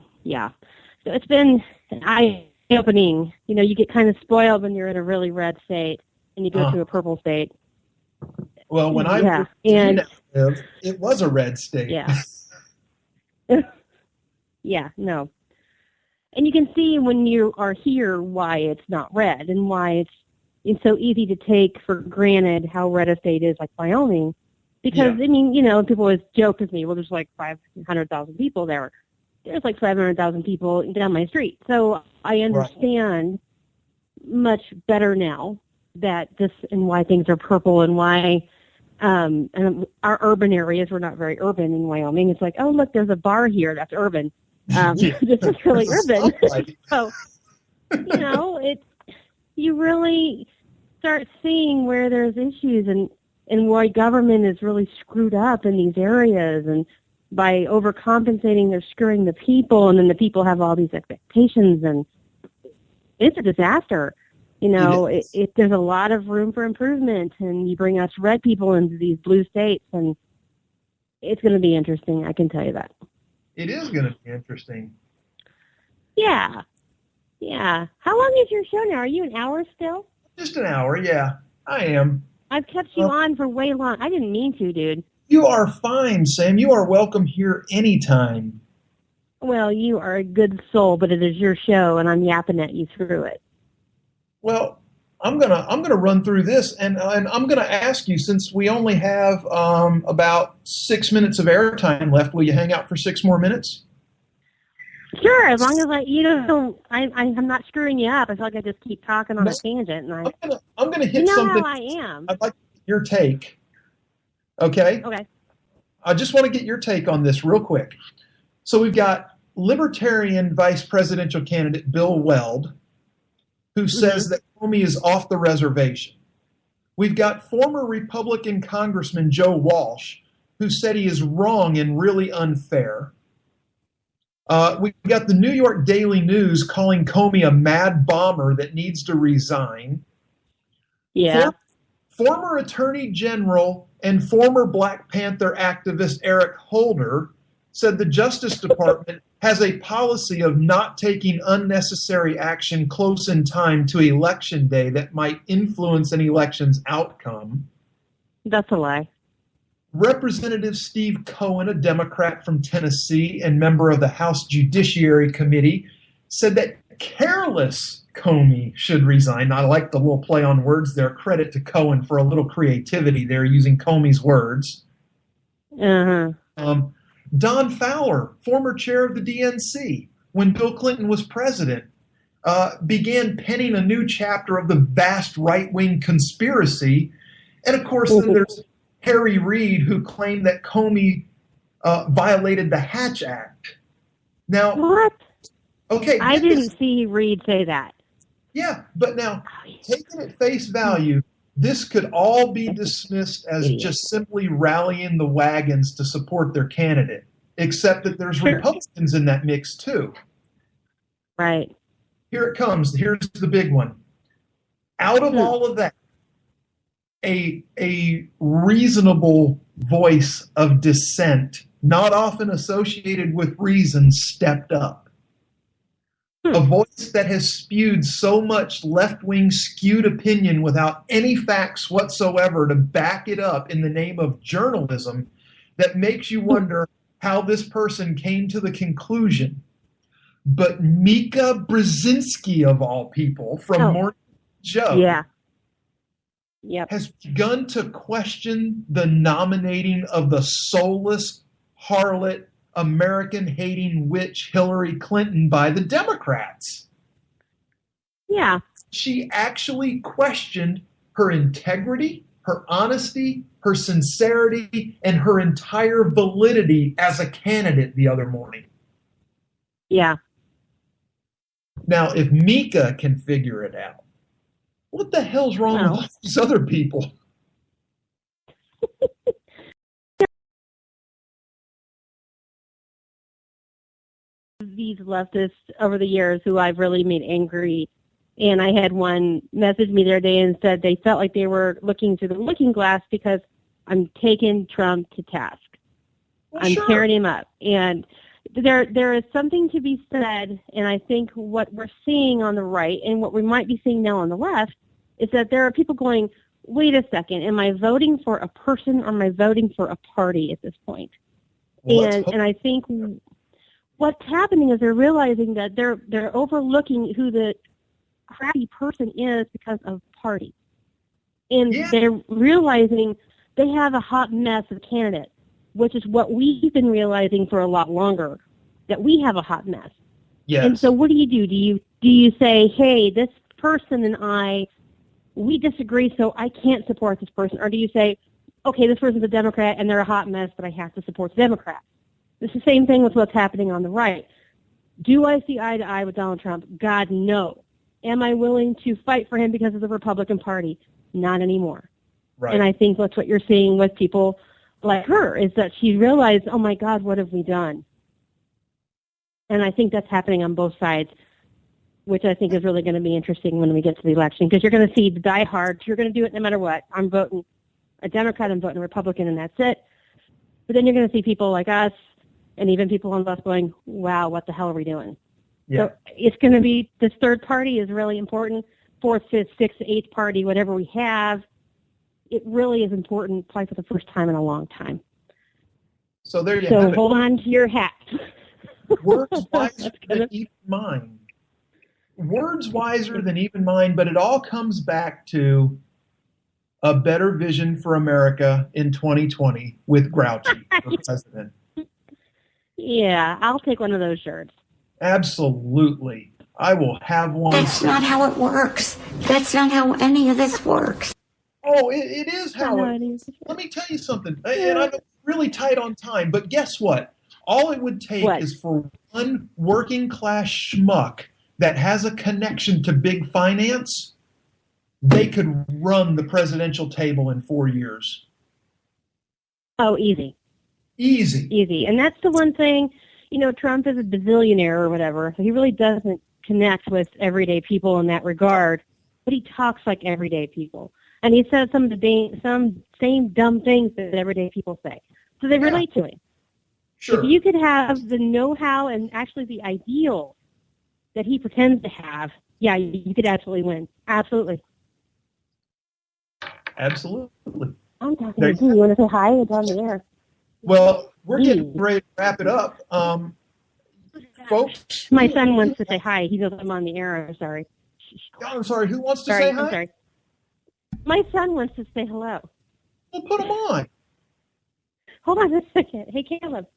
it's been an eye-opening. You get kind of spoiled when you're in a really red state and you go to a purple state. Well, when I lived, it was a red state. Yeah. No. And you can see when you are here why it's not red and why it's so easy to take for granted how red a state is like Wyoming. Because, people always joke with me, well, there's like 500,000 people there. There's like 500,000 people down my street. So I understand much better now that this and why things are purple and why and our urban areas, we're not very urban in Wyoming. It's like, oh, look, there's a bar here. That's urban. This is really urban. So, you really start seeing where there's issues and why government is really screwed up in these areas. And by overcompensating, they're screwing the people, and then the people have all these expectations, and it's a disaster. There's a lot of room for improvement, and you bring us red people into these blue states, and it's going to be interesting, I can tell you that. It is going to be interesting. Yeah. How long is your show now? Are you an hour still? Just an hour, yeah. I am. I've kept you on for way long. I didn't mean to, dude. You are fine, Sam. You are welcome here anytime. Well, you are a good soul, but it is your show, and I'm yapping at you through it. Well, I'm gonna run through this, and I'm gonna ask you, since we only have about 6 minutes of airtime left, will you hang out for 6 more minutes? Sure, as long as I'm not screwing you up. I feel like I just keep talking on a tangent, and I'm gonna hit something. How I am. I'd like your take. Okay. Okay. I just want to get your take on this real quick. So we've got Libertarian Vice Presidential candidate Bill Weld, who says that Comey is off the reservation. We've got former Republican Congressman Joe Walsh, who said he is wrong and really unfair. We've got the New York Daily News calling Comey a mad bomber that needs to resign. Yeah. Former Attorney General and former Black Panther activist Eric Holder said the Justice Department has a policy of not taking unnecessary action close in time to Election Day that might influence an election's outcome. That's a lie. Representative Steve Cohen, a Democrat from Tennessee and member of the House Judiciary Committee, said that careless Comey should resign. I like the little play on words there. Credit to Cohen for a little creativity there using Comey's words. Don Fowler, former chair of the DNC, when Bill Clinton was president, began penning a new chapter of the vast right-wing conspiracy And of course, then there's Harry Reid, who claimed that Comey violated the Hatch Act. Now, what? Okay, I didn't see Reid say that. Yeah, but now, taken at face value, this could all be dismissed as just simply rallying the wagons to support their candidate, except that there's Republicans in that mix too. Right. Here it comes. Here's the big one. Out of all of that, a reasonable voice of dissent, not often associated with reason, stepped up. A voice that has spewed so much left-wing skewed opinion without any facts whatsoever to back it up in the name of journalism that makes you wonder how this person came to the conclusion. But Mika Brzezinski, of all people, from Morning Joe, has begun to question the nominating of the soulless harlot, American-hating witch Hillary Clinton by the Democrats. Yeah. She actually questioned her integrity, her honesty, her sincerity, and her entire validity as a candidate the other morning. Yeah. Now, if Mika can figure it out, what the hell's wrong with these other people? These leftists over the years who I've really made angry, and I had one message me the other day and said they felt like they were looking through the looking glass because I'm taking Trump to task. I'm tearing him up. And there is something to be said, and I think what we're seeing on the right and what we might be seeing now on the left is that there are people going, wait a second, am I voting for a person or am I voting for a party at this point? And I think what's happening is they're realizing that they're overlooking who the crappy person is because of party. And they're realizing they have a hot mess of candidates, which is what we've been realizing for a lot longer, that we have a hot mess. Yes. And so what do? Do you say, hey, this person and we disagree, so I can't support this person? Or do you say, okay, this person's a Democrat and they're a hot mess, but I have to support the Democrat? It's the same thing with what's happening on the right. Do I see eye to eye with Donald Trump? God, no. Am I willing to fight for him because of the Republican Party? Not anymore. Right. And I think that's what you're seeing with people like her, is that she realized, oh my God, what have we done? And I think that's happening on both sides, which I think is really going to be interesting when we get to the election, because you're going to see the diehards. You're going to do it no matter what. I'm voting a Democrat, I'm voting a Republican, and that's it. But then you're going to see people like us and even people on the left going, wow, what the hell are we doing? Yeah. So it's going to be, this third party is really important. Fourth, fifth, sixth, eighth party, whatever we have, it really is important, probably for the first time in a long time. So there you have it. Hold on to your hat. Words wiser than even mine. Words wiser than even mine, but it all comes back to a better vision for America in 2020 with Grouchy for president. Yeah, I'll take one of those shirts. Absolutely. I will have one. That's not how it works. That's not how any of this works. Oh, it is how it is. Let me tell you something. And I'm really tight on time, but guess what? All it would take is for one working class schmuck that has a connection to big finance, they could run the presidential table in 4 years. Oh, easy. Easy. And that's the one thing, Trump is a bazillionaire or whatever, so he really doesn't connect with everyday people in that regard, but he talks like everyday people. And he says some same dumb things that everyday people say. So they relate to him. Sure. If you could have the know-how and actually the ideal that he pretends to have, yeah, you could absolutely win. Absolutely. Absolutely. I'm talking to you. You want to say hi? It's on the air. Well, we're getting ready to wrap it up. Folks? My son wants to say hi. He knows I'm on the air. I'm sorry. Oh, I'm sorry. Who wants to say hi? I'm sorry. My son wants to say hello. Well, put him on. Hold on a second. Hey, Caleb.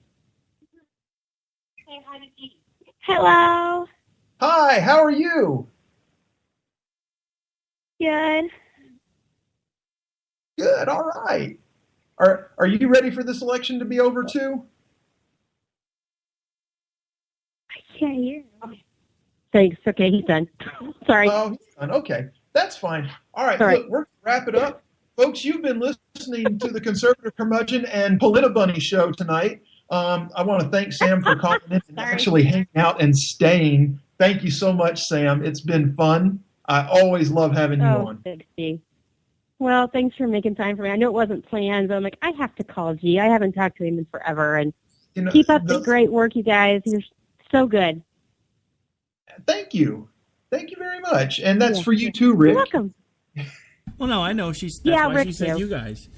Say hi to Dee. Hello. Hi, how are you? Good. Good. All right. Are you ready for this election to be over too? I can't hear. Thanks. Okay, he's done. Sorry. Oh, he's done. Okay, that's fine. All right, Sorry. look, we're going to wrap it up. Folks, you've been listening to the Conservative Curmudgeon and Politobunny show tonight. I want to thank Sam for calling in and actually hanging out and staying. Thank you so much, Sam. It's been fun. I always love having you on. Thanks, G. Well, thanks for making time for me. I know it wasn't planned, but I'm like, I have to call G. I haven't talked to him in forever. And keep up the great work, you guys. You're so good. Thank you. Thank you very much. And that's for you too, Rick. You're welcome. Well, no, I know. That's why Rick she said too. you guys.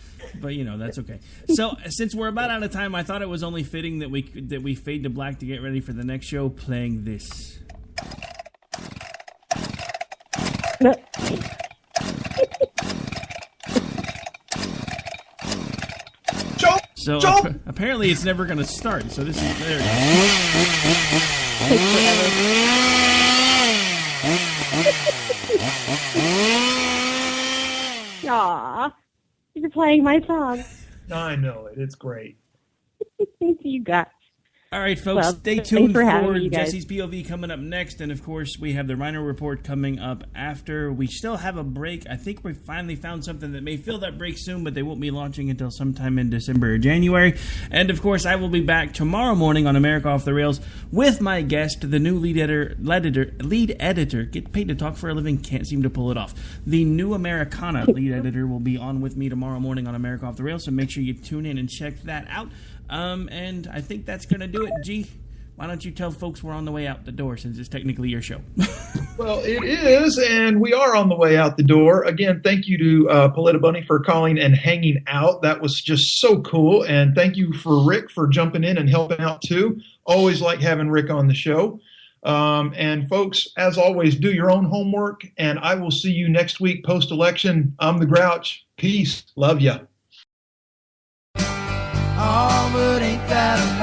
But, that's okay. So, since we're about out of time, I thought it was only fitting that we fade to black to get ready for the next show playing this. So apparently it's never going to start. So this is there. Aw, you're playing my song. I know it. It's great. Thank you, guys. All right, folks, Well, stay tuned for having for me, you guys. Jesse's POV coming up next. And, of course, we have the Rhino Report coming up after. We still have a break. I think we finally found something that may fill that break soon, but they won't be launching until sometime in December or January. And, of course, I will be back tomorrow morning on America Off the Rails with my guest, the new lead editor. Get paid to talk for a living, can't seem to pull it off. The new Americana lead editor will be on with me tomorrow morning on America Off the Rails, so make sure you tune in and check that out. And I think that's going to do it. G, why don't you tell folks we're on the way out the door since it's technically your show? Well, it is, and we are on the way out the door. Again, thank you to Politobunny for calling and hanging out. That was just so cool. And thank you for Rick for jumping in and helping out too. Always like having Rick on the show. And folks, as always, do your own homework, and I will see you next week post-election. I'm the Grouch. Peace. Love ya. Oh, but ain't that a